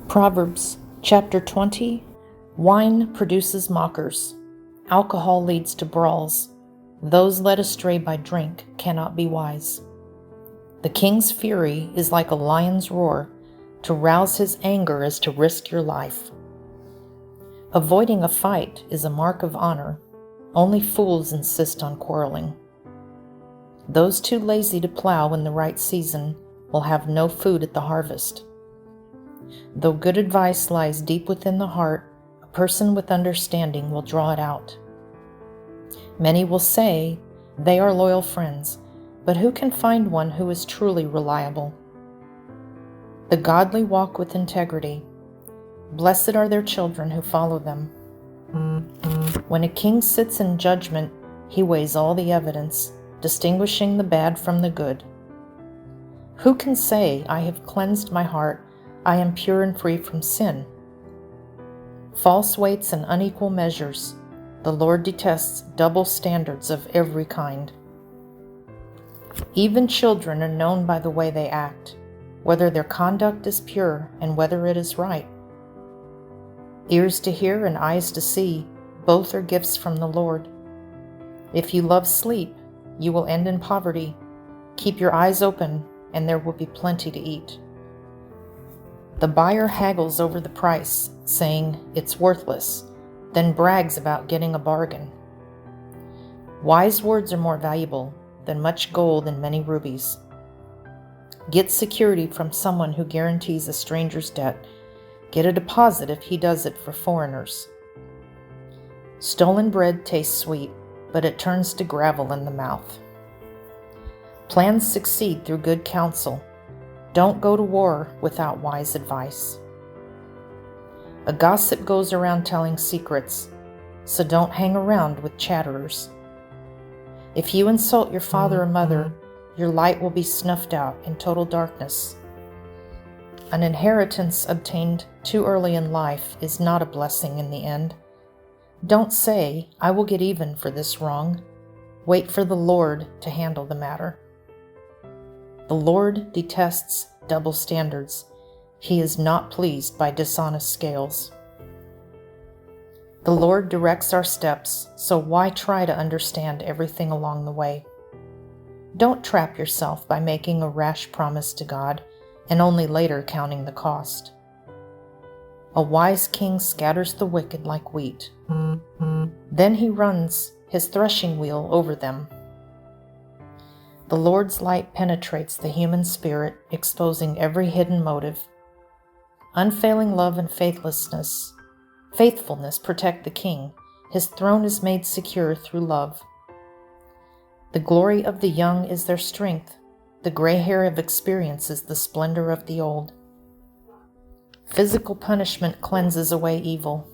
Proverbs chapter 20. Wine produces mockers. Alcohol leads to brawls. Those led astray by drink cannot be wise. The king's fury is like a lion's roar. To rouse his anger is to risk your life. Avoiding a fight is a mark of honor. Only fools insist on quarreling. Those too lazy to plow in the right season will have no food at the harvest. Though good advice lies deep within the heart, a person with understanding will draw it out. Many will say they are loyal friends, but who can find one who is truly reliable? The godly walk with integrity. Blessed are their children who follow them. When a king sits in judgment, he weighs all the evidence, distinguishing the bad from the good. Who can say, I have cleansed my heart, I am pure and free from sin? False weights and unequal measures. The Lord detests double standards of every kind. Even children are known by the way they act, whether their conduct is pure and whether it is right. Ears to hear and eyes to see, both are gifts from the Lord. If you love sleep, you will end in poverty. Keep your eyes open, and there will be plenty to eat. The buyer haggles over the price, saying it's worthless, then brags about getting a bargain. Wise words are more valuable than much gold and many rubies. Get security from someone who guarantees a stranger's debt. Get a deposit if he does it for foreigners. Stolen bread tastes sweet, but it turns to gravel in the mouth. Plans succeed through good counsel. Don't go to war without wise advice. A gossip goes around telling secrets, so don't hang around with chatterers. If you insult your father or mother, your light will be snuffed out in total darkness. An inheritance obtained too early in life is not a blessing in the end. Don't say, I will get even for this wrong. Wait for the Lord to handle the matter. The Lord detests double standards. He is not pleased by dishonest scales. The Lord directs our steps, so why try to understand everything along the way? Don't trap yourself by making a rash promise to God and only later counting the cost. A wise king scatters the wicked like wheat. Then he runs his threshing wheel over them. The Lord's light penetrates the human spirit, exposing every hidden motive. Unfailing love and faithfulness protect the king. His throne is made secure through love. The glory of the young is their strength. The gray hair of experience is the splendor of the old. Physical punishment cleanses away evil.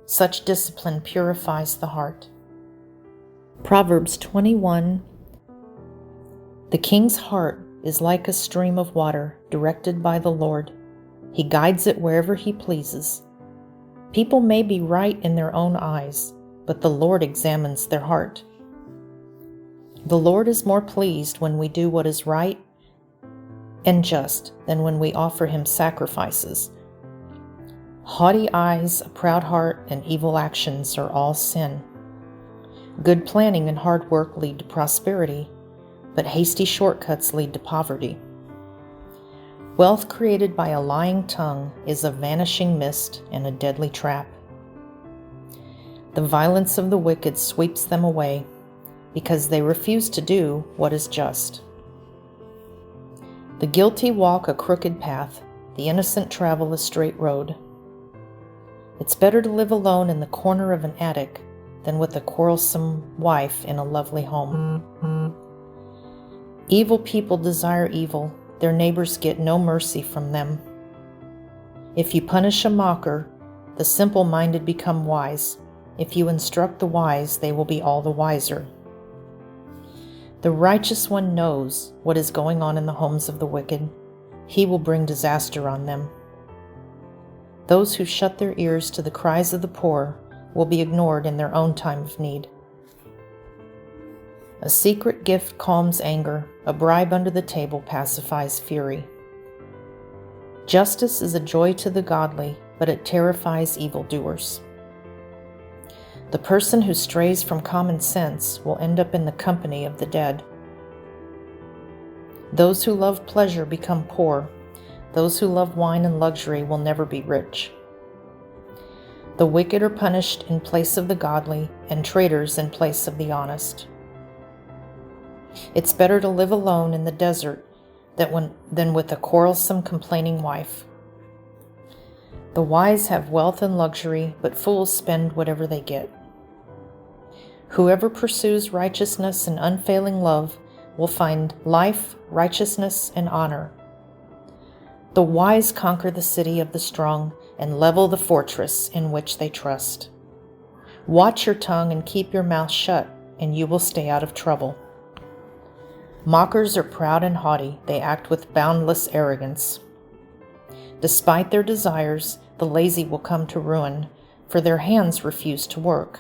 Such discipline purifies the heart. Proverbs 21. The king's heart is like a stream of water directed by the Lord. He guides it wherever he pleases. People may be right in their own eyes, but the Lord examines their heart. The Lord is more pleased when we do what is right and just than when we offer him sacrifices. Haughty eyes, a proud heart, and evil actions are all sin. Good planning and hard work lead to prosperity, but hasty shortcuts lead to poverty. Wealth created by a lying tongue is a vanishing mist and a deadly trap. The violence of the wicked sweeps them away because they refuse to do what is just. The guilty walk a crooked path, the innocent travel a straight road. It's better to live alone in the corner of an attic than with a quarrelsome wife in a lovely home. Evil people desire evil. Their neighbors get no mercy from them. If you punish a mocker, the simple-minded become wise. If you instruct the wise, they will be all the wiser. The righteous one knows what is going on in the homes of the wicked. He will bring disaster on them. Those who shut their ears to the cries of the poor will be ignored in their own time of need. A secret gift calms anger. A bribe under the table pacifies fury. Justice is a joy to the godly, but it terrifies evildoers. The person who strays from common sense will end up in the company of the dead. Those who love pleasure become poor. Those who love wine and luxury will never be rich. The wicked are punished in place of the godly, and traitors in place of the honest. It's better to live alone in the desert than with a quarrelsome, complaining wife. The wise have wealth and luxury, but fools spend whatever they get. Whoever pursues righteousness and unfailing love will find life, righteousness, and honor. The wise conquer the city of the strong and level the fortress in which they trust. Watch your tongue and keep your mouth shut, and you will stay out of trouble. Mockers are proud and haughty. They act with boundless arrogance. Despite their desires, the lazy will come to ruin, for their hands refuse to work.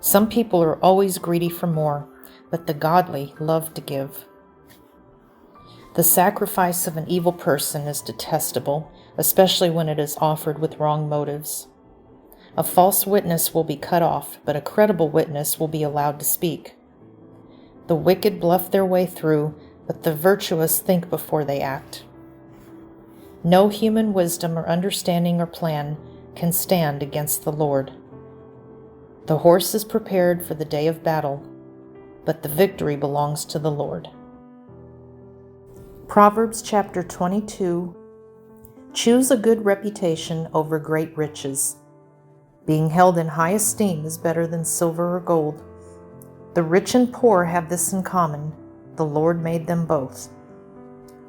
Some people are always greedy for more, but the godly love to give. The sacrifice of an evil person is detestable, especially when it is offered with wrong motives. A false witness will be cut off, but a credible witness will be allowed to speak. The wicked bluff their way through, but the virtuous think before they act. No human wisdom or understanding or plan can stand against the Lord. The horse is prepared for the day of battle, but the victory belongs to the Lord. Proverbs chapter 22. Choose a good reputation over great riches. Being held in high esteem is better than silver or gold. The rich and poor have this in common: the Lord made them both.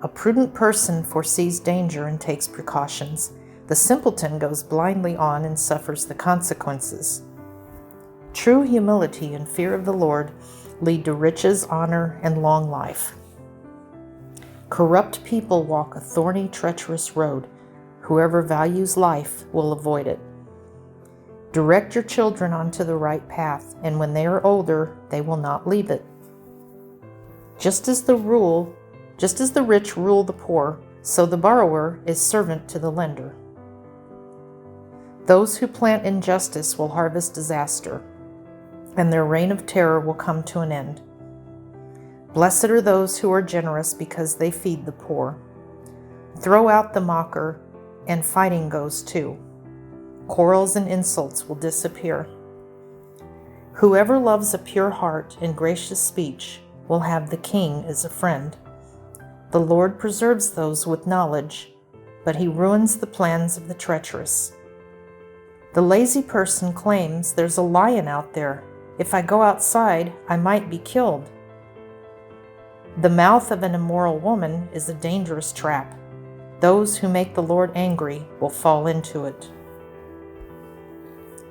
A prudent person foresees danger and takes precautions. The simpleton goes blindly on and suffers the consequences. True humility and fear of the Lord lead to riches, honor, and long life. Corrupt people walk a thorny, treacherous road. Whoever values life will avoid it. Direct your children onto the right path, and when they are older, they will not leave it. Just as the rich rule the poor, so the borrower is servant to the lender. Those who plant injustice will harvest disaster, and their reign of terror will come to an end. Blessed are those who are generous, because they feed the poor. Throw out the mocker, and fighting goes too. Quarrels and insults will disappear. Whoever loves a pure heart and gracious speech will have the king as a friend. The Lord preserves those with knowledge, but he ruins the plans of the treacherous. The lazy person claims, "There's a lion out there. If I go outside, I might be killed." The mouth of an immoral woman is a dangerous trap. Those who make the Lord angry will fall into it.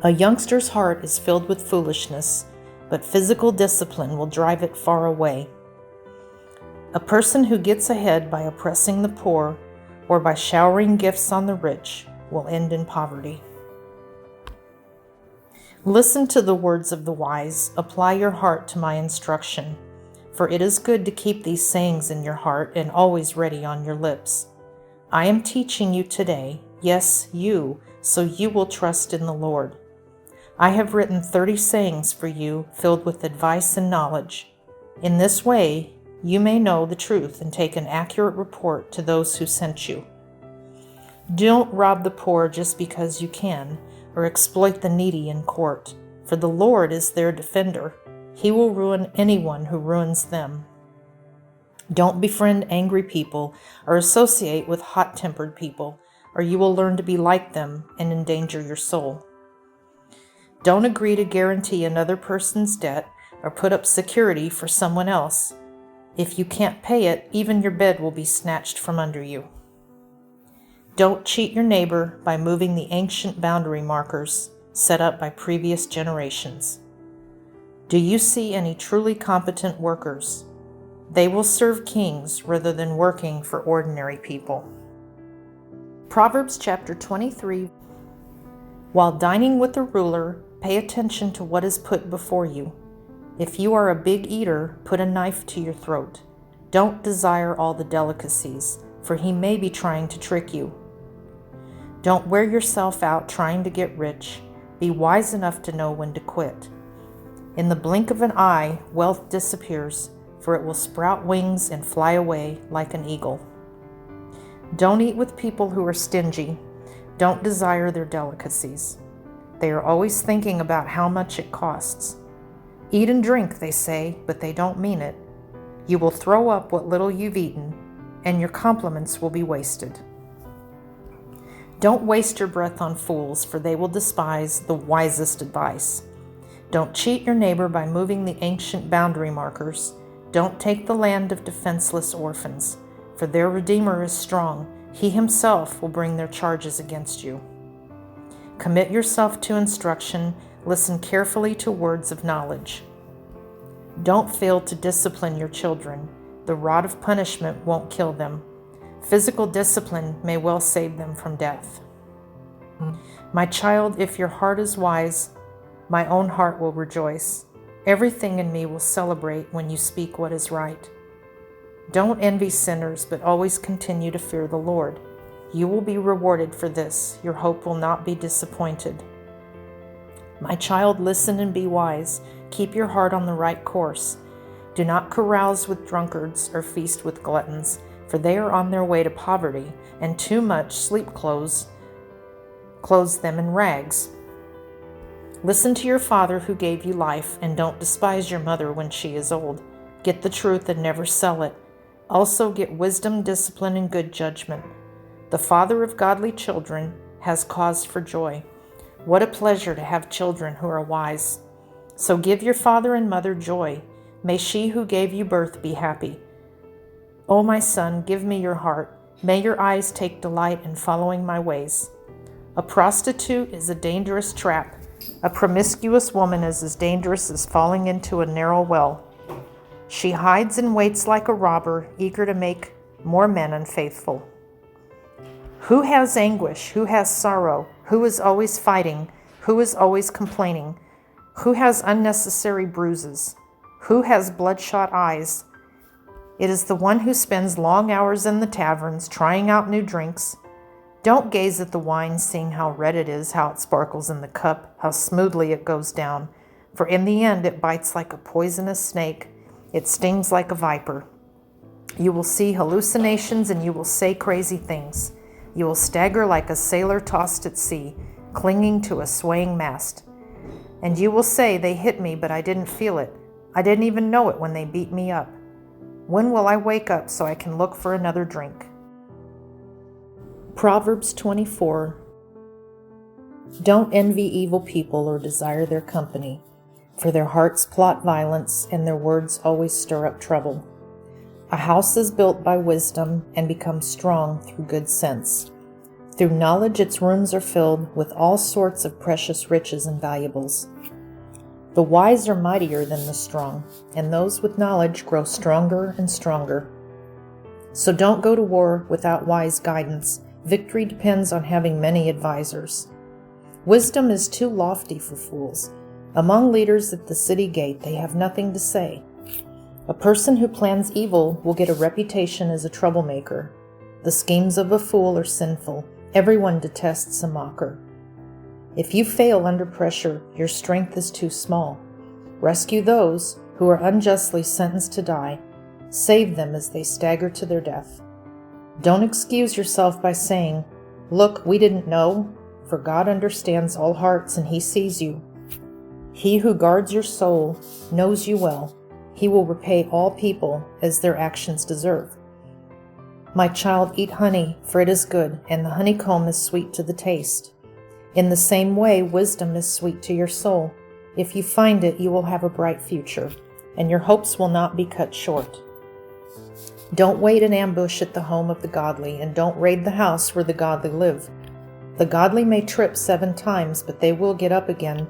A youngster's heart is filled with foolishness, but physical discipline will drive it far away. A person who gets ahead by oppressing the poor or by showering gifts on the rich will end in poverty. Listen to the words of the wise. Apply your heart to my instruction, for it is good to keep these sayings in your heart and always ready on your lips. I am teaching you today, yes, you, so you will trust in the Lord. I have written 30 sayings for you, filled with advice and knowledge. In this way, you may know the truth and take an accurate report to those who sent you. Don't rob the poor just because you can, or exploit the needy in court, for the Lord is their defender. He will ruin anyone who ruins them. Don't befriend angry people or associate with hot-tempered people, or you will learn to be like them and endanger your soul. Don't agree to guarantee another person's debt or put up security for someone else. If you can't pay it, even your bed will be snatched from under you. Don't cheat your neighbor by moving the ancient boundary markers set up by previous generations. Do you see any truly competent workers? They will serve kings rather than working for ordinary people. Proverbs chapter 23. While dining with a ruler, pay attention to what is put before you. If you are a big eater, put a knife to your throat. Don't desire all the delicacies, for he may be trying to trick you. Don't wear yourself out trying to get rich. Be wise enough to know when to quit. In the blink of an eye, wealth disappears, for it will sprout wings and fly away like an eagle. Don't eat with people who are stingy. Don't desire their delicacies. They are always thinking about how much it costs. Eat and drink, they say, but they don't mean it. You will throw up what little you've eaten, and your compliments will be wasted. Don't waste your breath on fools, for they will despise the wisest advice. Don't cheat your neighbor by moving the ancient boundary markers. Don't take the land of defenseless orphans, for their Redeemer is strong. He himself will bring their charges against you. Commit yourself to instruction. Listen carefully to words of knowledge. Don't fail to discipline your children. The rod of punishment won't kill them. Physical discipline may well save them from death. My child, if your heart is wise, my own heart will rejoice. Everything in me will celebrate when you speak what is right. Don't envy sinners, but always continue to fear the Lord. You will be rewarded for this. Your hope will not be disappointed. My child, listen and be wise. Keep your heart on the right course. Do not carouse with drunkards or feast with gluttons, for they are on their way to poverty, and too much sleep clothes them in rags. Listen to your father who gave you life, and don't despise your mother when she is old. Get the truth and never sell it. Also get wisdom, discipline, and good judgment. The father of godly children has cause for joy. What a pleasure to have children who are wise. So give your father and mother joy. May she who gave you birth be happy. O my son, give me your heart. May your eyes take delight in following my ways. A prostitute is a dangerous trap. A promiscuous woman is as dangerous as falling into a narrow well. She hides and waits like a robber, eager to make more men unfaithful. Who has anguish? Who has sorrow? Who is always fighting? Who is always complaining? Who has unnecessary bruises? Who has bloodshot eyes? It is the one who spends long hours in the taverns, trying out new drinks. Don't gaze at the wine, seeing how red it is, how it sparkles in the cup, how smoothly it goes down. For in the end it bites like a poisonous snake. It stings like a viper. You will see hallucinations and you will say crazy things. You will stagger like a sailor tossed at sea, clinging to a swaying mast. And you will say, they hit me, but I didn't feel it. I didn't even know it when they beat me up. When will I wake up so I can look for another drink? Proverbs 24. Don't envy evil people or desire their company, for their hearts plot violence and their words always stir up trouble. A house is built by wisdom and becomes strong through good sense. Through knowledge its rooms are filled with all sorts of precious riches and valuables. The wise are mightier than the strong, and those with knowledge grow stronger and stronger. So don't go to war without wise guidance. Victory depends on having many advisors. Wisdom is too lofty for fools. Among leaders at the city gate, they have nothing to say. A person who plans evil will get a reputation as a troublemaker. The schemes of a fool are sinful. Everyone detests a mocker. If you fail under pressure, your strength is too small. Rescue those who are unjustly sentenced to die. Save them as they stagger to their death. Don't excuse yourself by saying, "Look, we didn't know," for God understands all hearts and He sees you. He who guards your soul knows you well. He will repay all people as their actions deserve. My child, eat honey, for it is good, and the honeycomb is sweet to the taste. In the same way, wisdom is sweet to your soul. If you find it, you will have a bright future, and your hopes will not be cut short. Don't wait in ambush at the home of the godly, and don't raid the house where the godly live. The godly may trip 7 times, but they will get up again.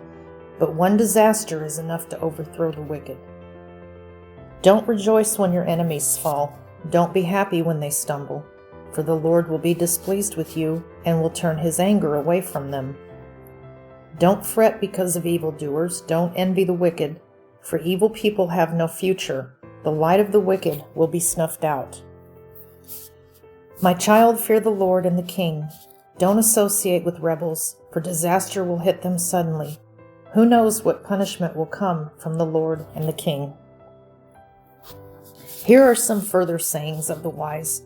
But one disaster is enough to overthrow the wicked. Don't rejoice when your enemies fall. Don't be happy when they stumble, for the Lord will be displeased with you and will turn His anger away from them. Don't fret because of evildoers. Don't envy the wicked, for evil people have no future. The light of the wicked will be snuffed out. My child, fear the Lord and the King. Don't associate with rebels, for disaster will hit them suddenly. Who knows what punishment will come from the Lord and the King? Here are some further sayings of the wise.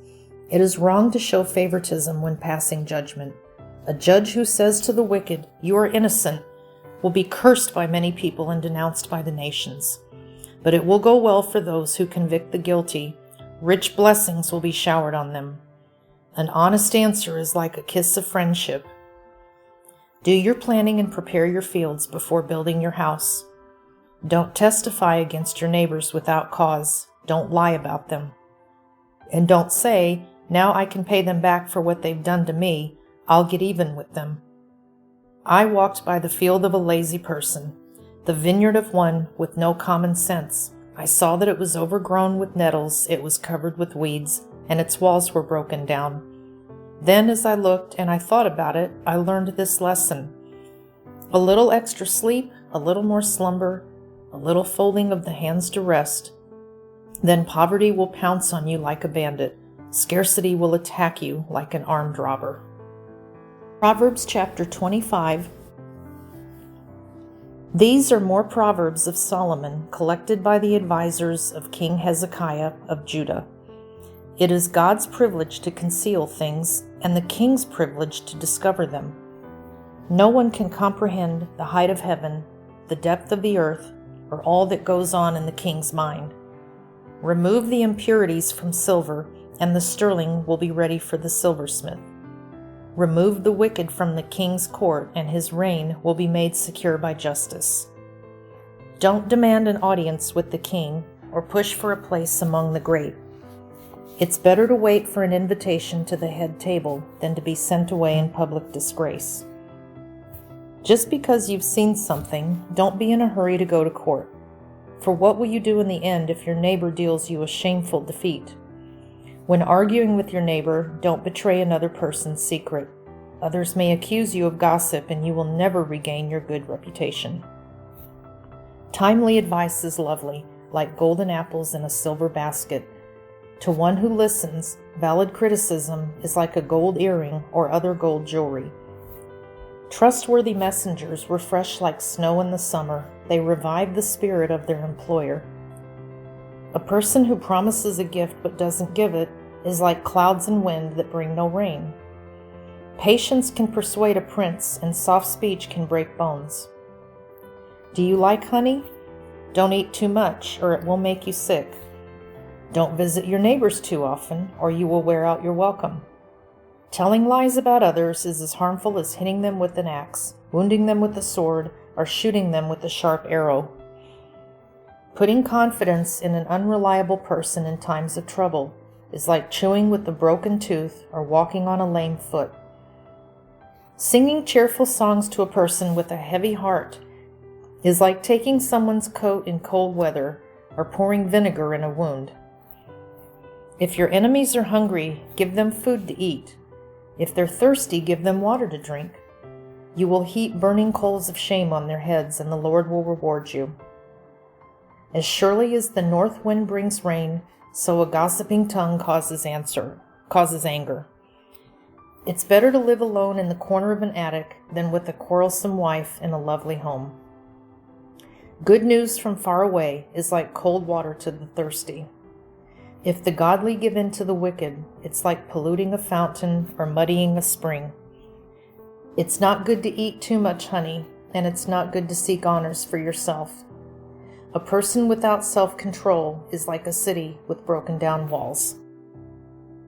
It is wrong to show favoritism when passing judgment. A judge who says to the wicked, "You are innocent," will be cursed by many people and denounced by the nations. But it will go well for those who convict the guilty. Rich blessings will be showered on them. An honest answer is like a kiss of friendship. Do your planning and prepare your fields before building your house. Don't testify against your neighbors without cause. Don't lie about them. And don't say, "Now I can pay them back for what they've done to me. I'll get even with them." I walked by the field of a lazy person, the vineyard of one with no common sense. I saw that it was overgrown with nettles, it was covered with weeds, and its walls were broken down. Then as I looked and I thought about it, I learned this lesson. A little extra sleep, a little more slumber, a little folding of the hands to rest. Then poverty will pounce on you like a bandit. Scarcity will attack you like an armed robber. Proverbs chapter 25. These are more proverbs of Solomon, collected by the advisors of King Hezekiah of Judah. It is God's privilege to conceal things, and the king's privilege to discover them. No one can comprehend the height of heaven, the depth of the earth, or all that goes on in the king's mind. Remove the impurities from silver, and the sterling will be ready for the silversmith. Remove the wicked from the king's court, and his reign will be made secure by justice. Don't demand an audience with the king, or push for a place among the great. It's better to wait for an invitation to the head table than to be sent away in public disgrace. Just because you've seen something, don't be in a hurry to go to court. For what will you do in the end if your neighbor deals you a shameful defeat? When arguing with your neighbor, don't betray another person's secret. Others may accuse you of gossip, and you will never regain your good reputation. Timely advice is lovely, like golden apples in a silver basket. To one who listens, valid criticism is like a gold earring or other gold jewelry. Trustworthy messengers refresh like snow in the summer. They revive the spirit of their employer. A person who promises a gift but doesn't give it is like clouds and wind that bring no rain. Patience can persuade a prince, and soft speech can break bones. Do you like honey? Don't eat too much, or it will make you sick. Don't visit your neighbors too often, or you will wear out your welcome. Telling lies about others is as harmful as hitting them with an axe, wounding them with a sword, or shooting them with a sharp arrow. Putting confidence in an unreliable person in times of trouble is like chewing with a broken tooth or walking on a lame foot. Singing cheerful songs to a person with a heavy heart is like taking someone's coat in cold weather or pouring vinegar in a wound. If your enemies are hungry, give them food to eat. If they're thirsty, give them water to drink. You will heap burning coals of shame on their heads, and the Lord will reward you. As surely as the north wind brings rain, so a gossiping tongue causes anger. It's better to live alone in the corner of an attic than with a quarrelsome wife in a lovely home. Good news from far away is like cold water to the thirsty. If the godly give in to the wicked, it's like polluting a fountain or muddying a spring. It's not good to eat too much honey, and it's not good to seek honors for yourself. A person without self-control is like a city with broken down walls.